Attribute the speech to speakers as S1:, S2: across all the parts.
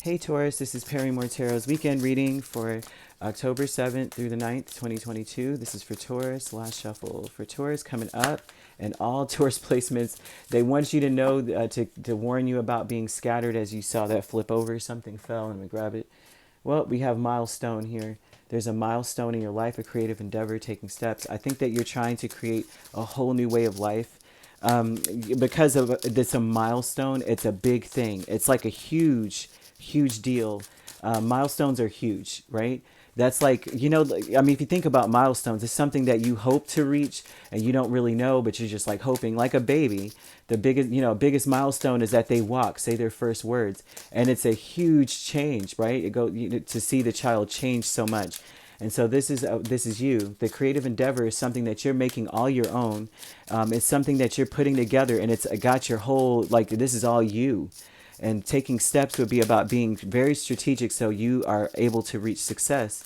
S1: Hey Taurus, this is Perrymore Tarot's weekend reading for October 7th through the 9th, 2022. This is for Taurus, last shuffle. For Taurus coming up, and all Taurus placements, they want you to know, to warn you about being scattered as you saw that flip over. Something fell and we grab it. Well, we have milestone here. There's a milestone in your life, a creative endeavor, taking steps. I think that you're trying to create a whole new way of life. Because of this a milestone, it's a big thing. It's like a huge deal. Milestones are huge, right? That's like, I mean, if you think about milestones, it's something that you hope to reach and you don't really know, but you're just like hoping, like a baby. The biggest milestone is that they walk, say their first words. And it's a huge change, right? To see the child change so much. And so this is you. The creative endeavor is something that you're making all your own. It's something that you're putting together, and it's got your whole, like, this is all you. And taking steps would be about being very strategic so you are able to reach success,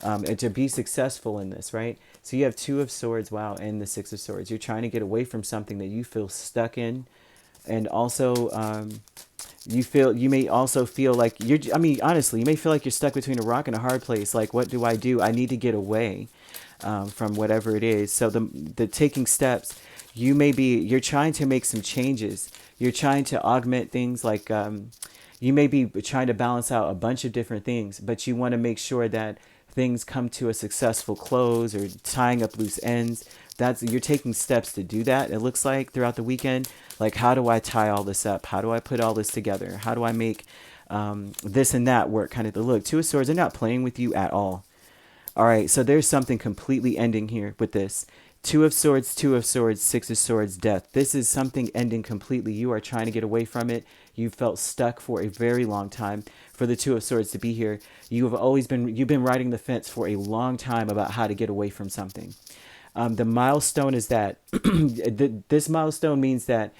S1: and to be successful in this, right? So you have Two of Swords, wow, and the Six of Swords. You're trying to get away from something that you feel stuck in. And also, you may also feel like honestly, you may feel like you're stuck between a rock and a hard place. Like, what do? I need to get away from whatever it is. So the taking steps, you're trying to make some changes. You're trying to augment things, like you may be trying to balance out a bunch of different things, but you want to make sure that things come to a successful close, or tying up loose ends. You're taking steps to do that. It looks like throughout the weekend, like, how do I tie all this up? How do I put all this together? How do I make this and that work? Kind of the look. Two of Swords, they're not playing with you at all. All right, so there's something completely ending here with this. Two of Swords, Six of Swords, Death. This is something ending completely. You are trying to get away from it. You felt stuck for a very long time. For the Two of Swords to be here, you've been riding the fence for a long time about how to get away from something. The milestone is that this milestone means that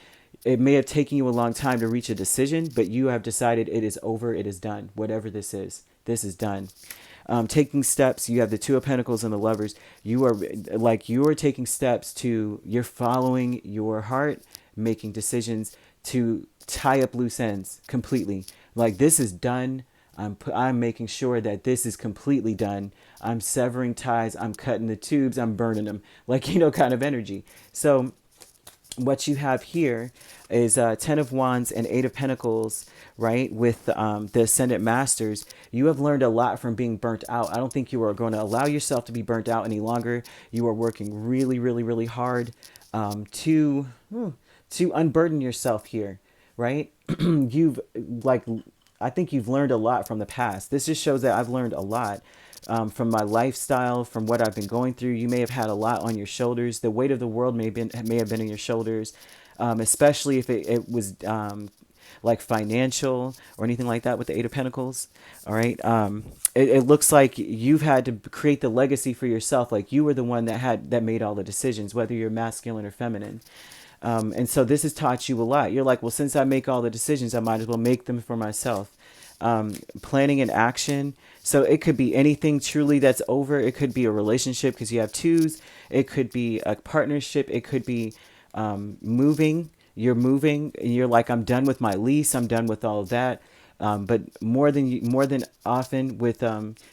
S1: it may have taken you a long time to reach a decision, but you have decided it is over, it is done. Whatever this is done. Taking steps, you have the Two of Pentacles and the Lovers. You are taking steps you're following your heart, making decisions to tie up loose ends completely. Like, this is done. I'm making sure that this is completely done. I'm severing ties. I'm cutting the tubes. I'm burning them. Like, kind of energy. So what you have here is Ten of Wands and Eight of Pentacles, right? With the Ascendant Masters. You have learned a lot from being burnt out. I don't think you are going to allow yourself to be burnt out any longer. You are working really, really, really hard to unburden yourself here, right? I think you've learned a lot from the past. This just shows that I've learned a lot from my lifestyle, from what I've been going through. You may have had a lot on your shoulders. The weight of the world may have been on your shoulders, especially if it was like financial or anything like that with the Eight of Pentacles. All right. It looks like you've had to create the legacy for yourself. Like, you were the one that made all the decisions, whether you're masculine or feminine. And so this has taught you a lot. You're like, well, since I make all the decisions, I might as well make them for myself. Planning and action. So it could be anything truly that's over. It could be a relationship because you have twos. It could be a partnership. It could be moving. You're moving. And you're like, I'm done with my lease. I'm done with all of that. But more than often with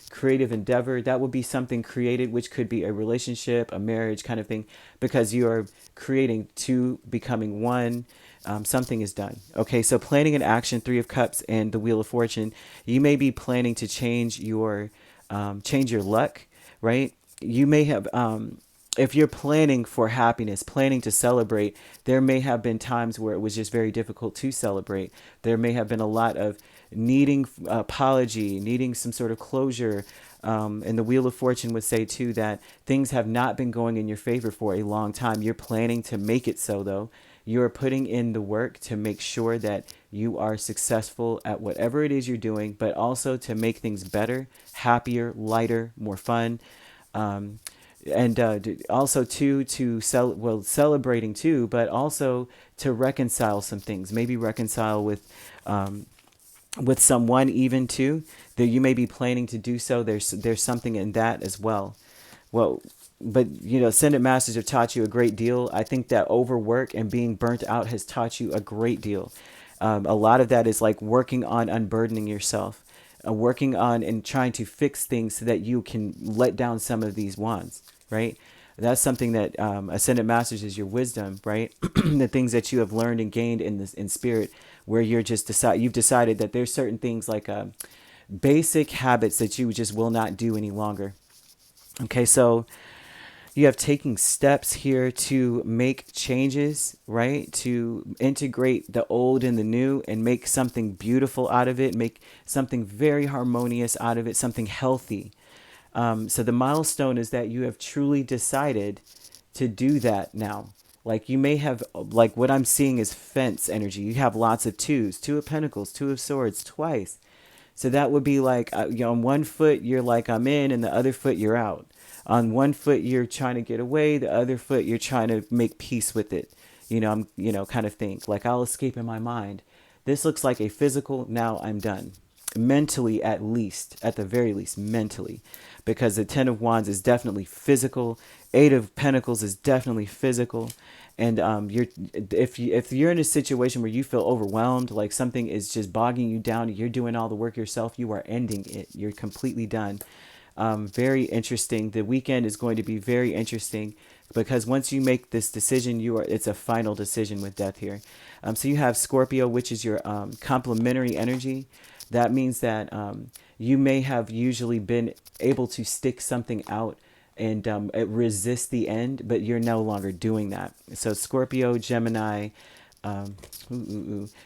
S1: creative endeavor, that would be something created, which could be a relationship, a marriage kind of thing, because you are creating two becoming one. Something is done. Okay, so planning and action, Three of Cups and the Wheel of Fortune. You may be planning to change your luck, right? You may have, if you're planning for happiness, planning to celebrate, there may have been times where it was just very difficult to celebrate. There may have been a lot of needing apology, needing some sort of closure. And the Wheel of Fortune would say too that things have not been going in your favor for a long time. You're planning to make it so, though. You're putting in the work to make sure that you are successful at whatever it is you're doing, but also to make things better, happier, lighter, more fun. And also celebrating too, but also to reconcile some things. Maybe reconcile with someone even too. That you may be planning to do so. There's something in that as well. Well, but Ascendant Masters have taught you a great deal. I think that overwork and being burnt out has taught you a great deal. A lot of that is like working on unburdening yourself, working on and trying to fix things so that you can let down some of these wands, right? That's something that Ascended Masters is your wisdom, right? The things that you have learned and gained in this in spirit, where you've decided that there's certain things like basic habits that you just will not do any longer. Okay, so you have taking steps here to make changes, right? To integrate the old and the new and make something beautiful out of it, make something very harmonious out of it, something healthy. So the milestone is that you have truly decided to do that now. Like you may have, like what I'm seeing is fence energy. You have lots of twos, two of pentacles, two of swords, twice. So that would be like, on one foot, you're like, I'm in, and the other foot, you're out. On one foot, you're trying to get away. The other foot, you're trying to make peace with it. Kind of thing. Like I'll escape in my mind. This looks like a physical, now I'm done. Mentally, at least, at the very least, mentally. Because the Ten of Wands is definitely physical. Eight of Pentacles is definitely physical. And if you're in a situation where you feel overwhelmed, like something is just bogging you down, you're doing all the work yourself, you are ending it. You're completely done. Very interesting. The weekend is going to be very interesting because once you make this decision, it's a final decision with death here. So you have Scorpio, which is your complementary energy. That means that you may have usually been able to stick something out and resist the end, but you're no longer doing that. So Scorpio, Gemini,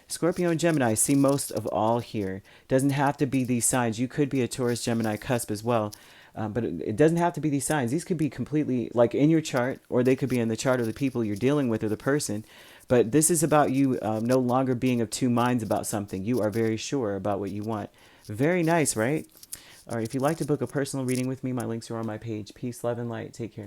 S1: Scorpio and Gemini, see most of all here. Doesn't have to be these signs. You could be a Taurus, Gemini cusp as well. But it doesn't have to be these signs. These could be completely like in your chart, or they could be in the chart of the people you're dealing with or the person. But this is about you no longer being of two minds about something. You are very sure about what you want. Very nice, right? All right, if you'd like to book a personal reading with me, my links are on my page. Peace, love, and light. Take care.